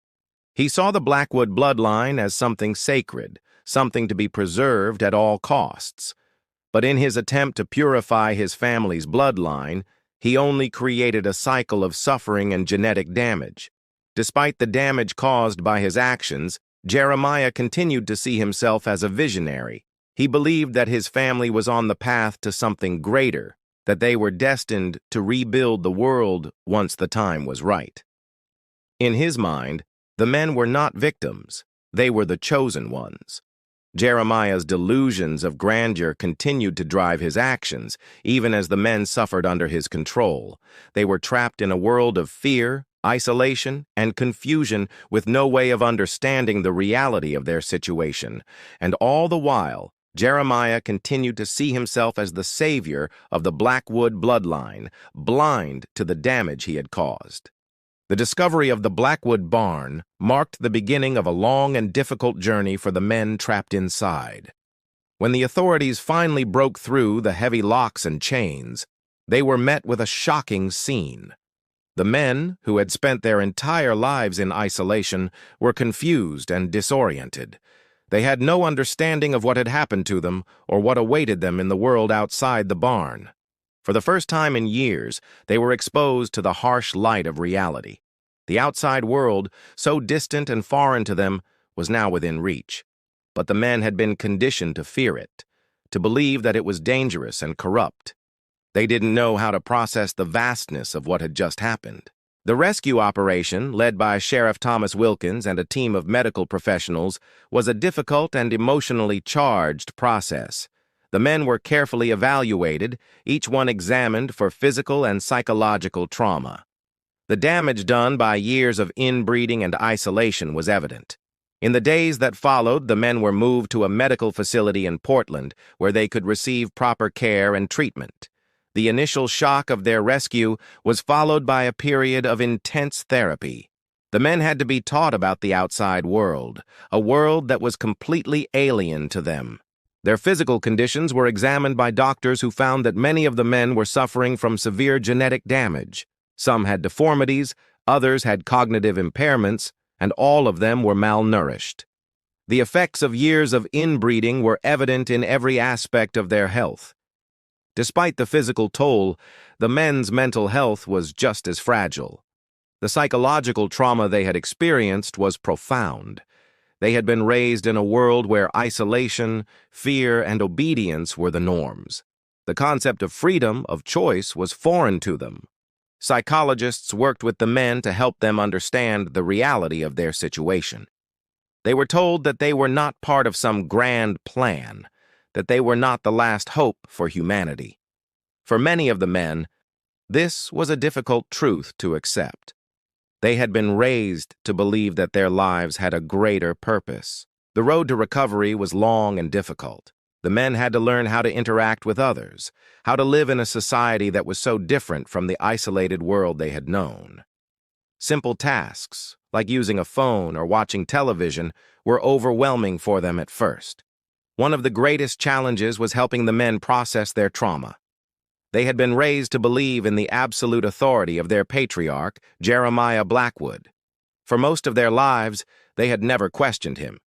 He saw the Blackwood bloodline as something sacred, something to be preserved at all costs. But in his attempt to purify his family's bloodline, he only created a cycle of suffering and genetic damage. Despite the damage caused by his actions, Jeremiah continued to see himself as a visionary. He believed that his family was on the path to something greater, that they were destined to rebuild the world once the time was right. In his mind, the men were not victims, they were the chosen ones. Jeremiah's delusions of grandeur continued to drive his actions, even as the men suffered under his control. They were trapped in a world of fear, isolation, and confusion with no way of understanding the reality of their situation. And all the while, Jeremiah continued to see himself as the savior of the Blackwood bloodline, blind to the damage he had caused. The discovery of the Blackwood barn marked the beginning of a long and difficult journey for the men trapped inside. When the authorities finally broke through the heavy locks and chains, they were met with a shocking scene. The men, who had spent their entire lives in isolation, were confused and disoriented. They had no understanding of what had happened to them or what awaited them in the world outside the barn. For the first time in years, they were exposed to the harsh light of reality. The outside world, so distant and foreign to them, was now within reach. But the men had been conditioned to fear it, to believe that it was dangerous and corrupt. They didn't know how to process the vastness of what had just happened. The rescue operation, led by Sheriff Thomas Wilkins and a team of medical professionals, was a difficult and emotionally charged process. The men were carefully evaluated, each one examined for physical and psychological trauma. The damage done by years of inbreeding and isolation was evident. In the days that followed, the men were moved to a medical facility in Portland where they could receive proper care and treatment. The initial shock of their rescue was followed by a period of intense therapy. The men had to be taught about the outside world, a world that was completely alien to them. Their physical conditions were examined by doctors who found that many of the men were suffering from severe genetic damage. Some had deformities, others had cognitive impairments, and all of them were malnourished. The effects of years of inbreeding were evident in every aspect of their health. Despite the physical toll, the men's mental health was just as fragile. The psychological trauma they had experienced was profound. They had been raised in a world where isolation, fear, and obedience were the norms. The concept of freedom, of choice, was foreign to them. Psychologists worked with the men to help them understand the reality of their situation. They were told that they were not part of some grand plan, that they were not the last hope for humanity. For many of the men, this was a difficult truth to accept. They had been raised to believe that their lives had a greater purpose. The road to recovery was long and difficult. The men had to learn how to interact with others, how to live in a society that was so different from the isolated world they had known. Simple tasks, like using a phone or watching television, were overwhelming for them at first. One of the greatest challenges was helping the men process their trauma. They had been raised to believe in the absolute authority of their patriarch, Jeremiah Blackwood. For most of their lives, they had never questioned him.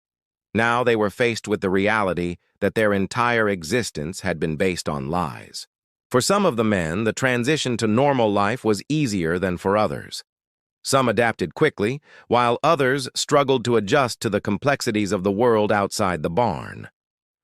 Now they were faced with the reality that their entire existence had been based on lies. For some of the men, the transition to normal life was easier than for others. Some adapted quickly, while others struggled to adjust to the complexities of the world outside the barn.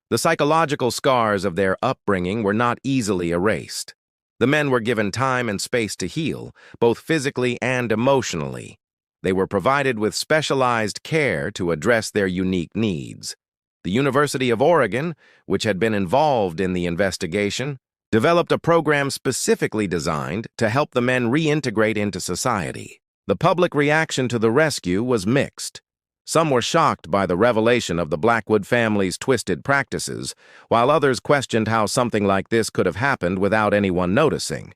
The psychological scars of their upbringing were not easily erased. The men were given time and space to heal, both physically and emotionally. They were provided with specialized care to address their unique needs. The University of Oregon, which had been involved in the investigation, developed a program specifically designed to help the men reintegrate into society. The public reaction to the rescue was mixed. Some were shocked by the revelation of the Blackwood family's twisted practices, while others questioned how something like this could have happened without anyone noticing.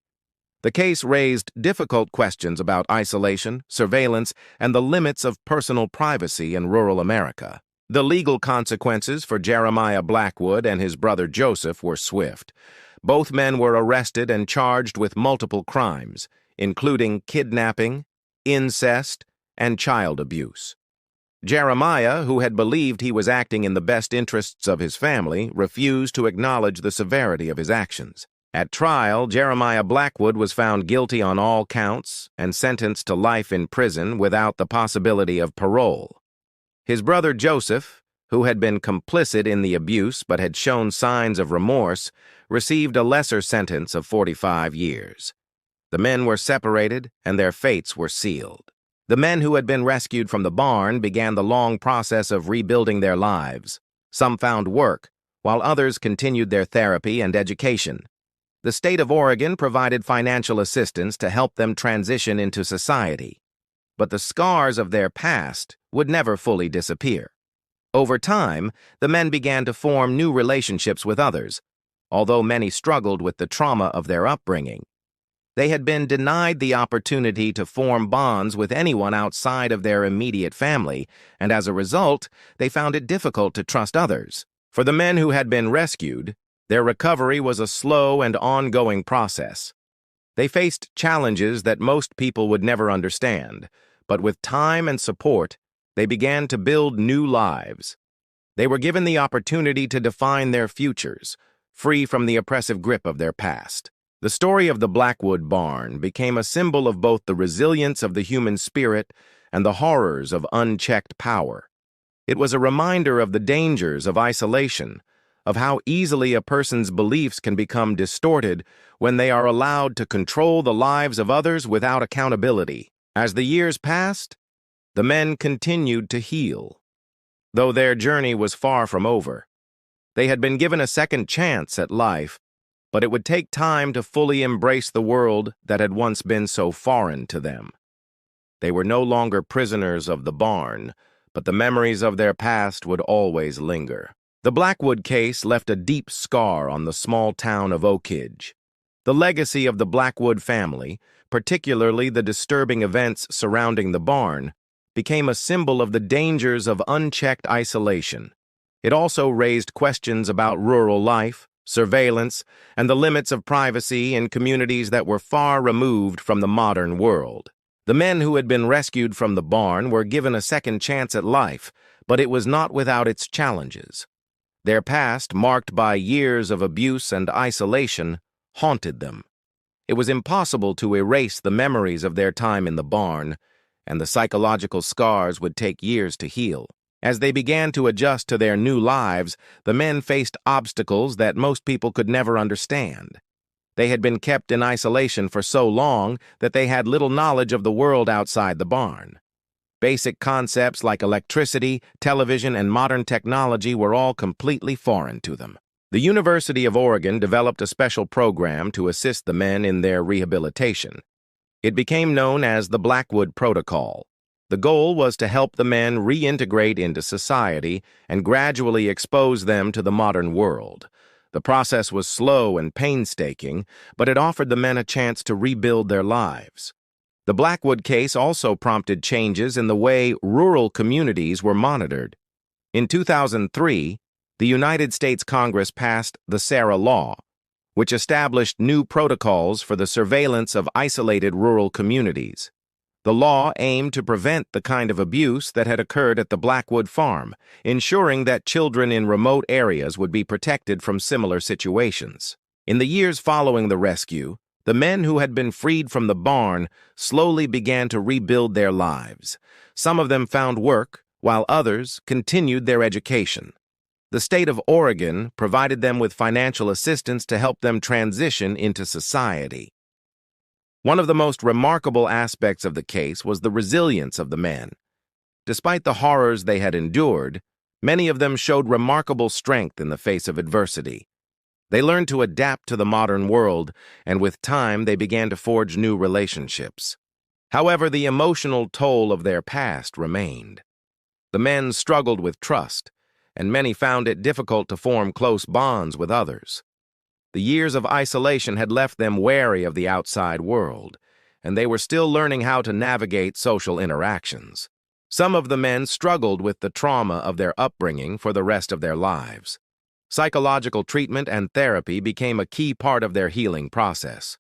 The case raised difficult questions about isolation, surveillance, and the limits of personal privacy in rural America. The legal consequences for Jeremiah Blackwood and his brother Joseph were swift. Both men were arrested and charged with multiple crimes, including kidnapping, incest, and child abuse. Jeremiah, who had believed he was acting in the best interests of his family, refused to acknowledge the severity of his actions. At trial, Jeremiah Blackwood was found guilty on all counts and sentenced to life in prison without the possibility of parole. His brother Joseph, who had been complicit in the abuse but had shown signs of remorse, received a lesser sentence of 45 years. The men were separated and their fates were sealed. The men who had been rescued from the barn began the long process of rebuilding their lives. Some found work, while others continued their therapy and education. The state of Oregon provided financial assistance to help them transition into society. But the scars of their past would never fully disappear. Over time, the men began to form new relationships with others, although many struggled with the trauma of their upbringing. They had been denied the opportunity to form bonds with anyone outside of their immediate family, and as a result, they found it difficult to trust others. For the men who had been rescued, their recovery was a slow and ongoing process. They faced challenges that most people would never understand, but with time and support, they began to build new lives. They were given the opportunity to define their futures, free from the oppressive grip of their past. The story of the Blackwood barn became a symbol of both the resilience of the human spirit and the horrors of unchecked power. It was a reminder of the dangers of isolation, of how easily a person's beliefs can become distorted when they are allowed to control the lives of others without accountability. As the years passed, the men continued to heal. Though their journey was far from over, they had been given a second chance at life, but it would take time to fully embrace the world that had once been so foreign to them. They were no longer prisoners of the barn, but the memories of their past would always linger. The Blackwood case left a deep scar on the small town of Oakridge. The legacy of the Blackwood family, particularly the disturbing events surrounding the barn, became a symbol of the dangers of unchecked isolation. It also raised questions about rural life, surveillance, and the limits of privacy in communities that were far removed from the modern world. The men who had been rescued from the barn were given a second chance at life, but it was not without its challenges. Their past, marked by years of abuse and isolation, haunted them. It was impossible to erase the memories of their time in the barn, and the psychological scars would take years to heal. As they began to adjust to their new lives, the men faced obstacles that most people could never understand. They had been kept in isolation for so long that they had little knowledge of the world outside the barn. Basic concepts like electricity, television, and modern technology were all completely foreign to them. The University of Oregon developed a special program to assist the men in their rehabilitation. It became known as the Blackwood Protocol. The goal was to help the men reintegrate into society and gradually expose them to the modern world. The process was slow and painstaking, but it offered the men a chance to rebuild their lives. The Blackwood case also prompted changes in the way rural communities were monitored. In 2003, the United States Congress passed the SARA Law, which established new protocols for the surveillance of isolated rural communities. The law aimed to prevent the kind of abuse that had occurred at the Blackwood farm, ensuring that children in remote areas would be protected from similar situations. In the years following the rescue, the men who had been freed from the barn slowly began to rebuild their lives. Some of them found work, while others continued their education. The state of Oregon provided them with financial assistance to help them transition into society. One of the most remarkable aspects of the case was the resilience of the men. Despite the horrors they had endured, many of them showed remarkable strength in the face of adversity. They learned to adapt to the modern world, and with time they began to forge new relationships. However, the emotional toll of their past remained. The men struggled with trust, and many found it difficult to form close bonds with others. The years of isolation had left them wary of the outside world, and they were still learning how to navigate social interactions. Some of the men struggled with the trauma of their upbringing for the rest of their lives. Psychological treatment and therapy became a key part of their healing process.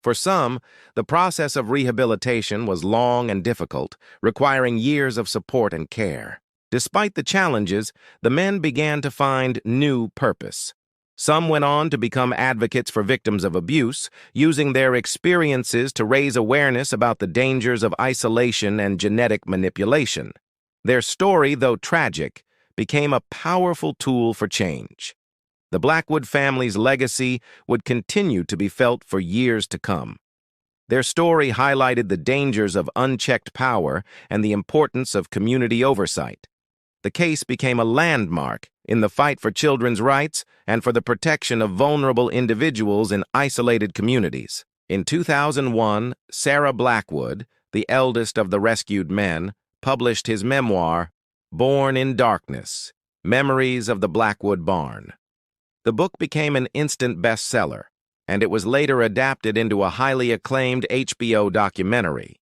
For some, the process of rehabilitation was long and difficult, requiring years of support and care. Despite the challenges, the men began to find new purpose. Some went on to become advocates for victims of abuse, using their experiences to raise awareness about the dangers of isolation and genetic manipulation. Their story, though tragic, became a powerful tool for change. The Blackwood family's legacy would continue to be felt for years to come. Their story highlighted the dangers of unchecked power and the importance of community oversight. The case became a landmark in the fight for children's rights and for the protection of vulnerable individuals in isolated communities. In 2001, Sarah Blackwood, the eldest of the rescued men, published his memoir, Born in Darkness: Memories of the Blackwood Barn. The book became an instant bestseller, and it was later adapted into a highly acclaimed HBO documentary.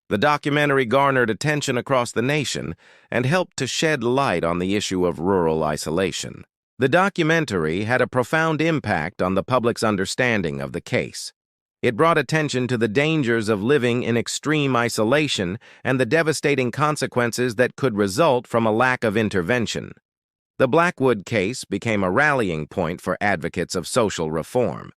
The documentary garnered attention across the nation and helped to shed light on the issue of rural isolation. The documentary had a profound impact on the public's understanding of the case. It brought attention to the dangers of living in extreme isolation and the devastating consequences that could result from a lack of intervention. The Blackwood case became a rallying point for advocates of social reform.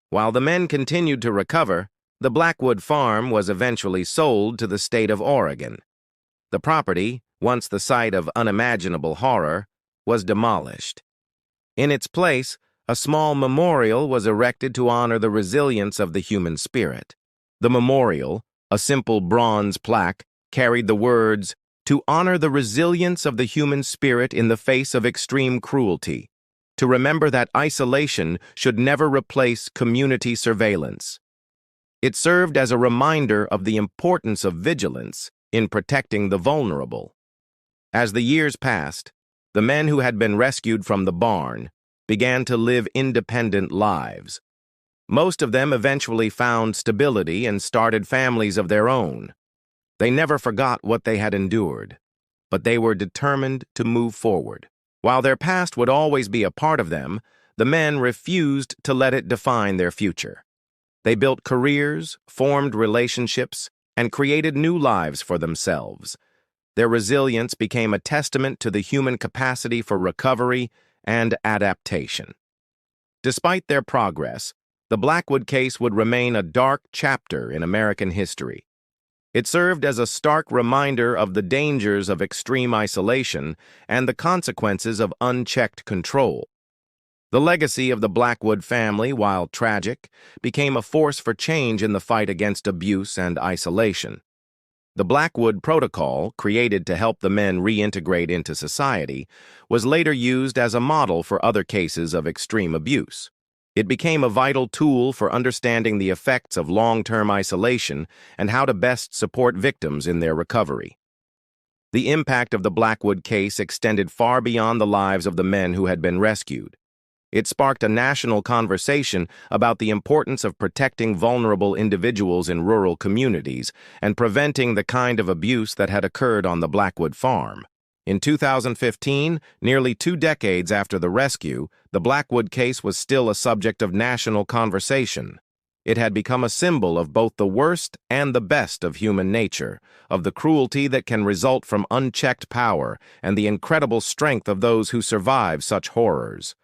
While the men continued to recover, the Blackwood farm was eventually sold to the state of Oregon. The property, once the site of unimaginable horror, was demolished. In its place, a small memorial was erected to honor the resilience of the human spirit. The memorial, a simple bronze plaque, carried the words, "To honor the resilience of the human spirit in the face of extreme cruelty, to remember that isolation should never replace community surveillance." It served as a reminder of the importance of vigilance in protecting the vulnerable. As the years passed, the men who had been rescued from the barn began to live independent lives. Most of them eventually found stability and started families of their own. They never forgot what they had endured, but they were determined to move forward. While their past would always be a part of them, the men refused to let it define their future. They built careers, formed relationships, and created new lives for themselves. Their resilience became a testament to the human capacity for recovery and adaptation. Despite their progress, the Blackwood case would remain a dark chapter in American history. It served as a stark reminder of the dangers of extreme isolation and the consequences of unchecked control. The legacy of the Blackwood family, while tragic, became a force for change in the fight against abuse and isolation. The Blackwood Protocol, created to help the men reintegrate into society, was later used as a model for other cases of extreme abuse. It became a vital tool for understanding the effects of long-term isolation and how to best support victims in their recovery. The impact of the Blackwood case extended far beyond the lives of the men who had been rescued. It sparked a national conversation about the importance of protecting vulnerable individuals in rural communities and preventing the kind of abuse that had occurred on the Blackwood farm. In 2015, nearly 2 decades after the rescue, the Blackwood case was still a subject of national conversation. It had become a symbol of both the worst and the best of human nature, of the cruelty that can result from unchecked power and the incredible strength of those who survive such horrors.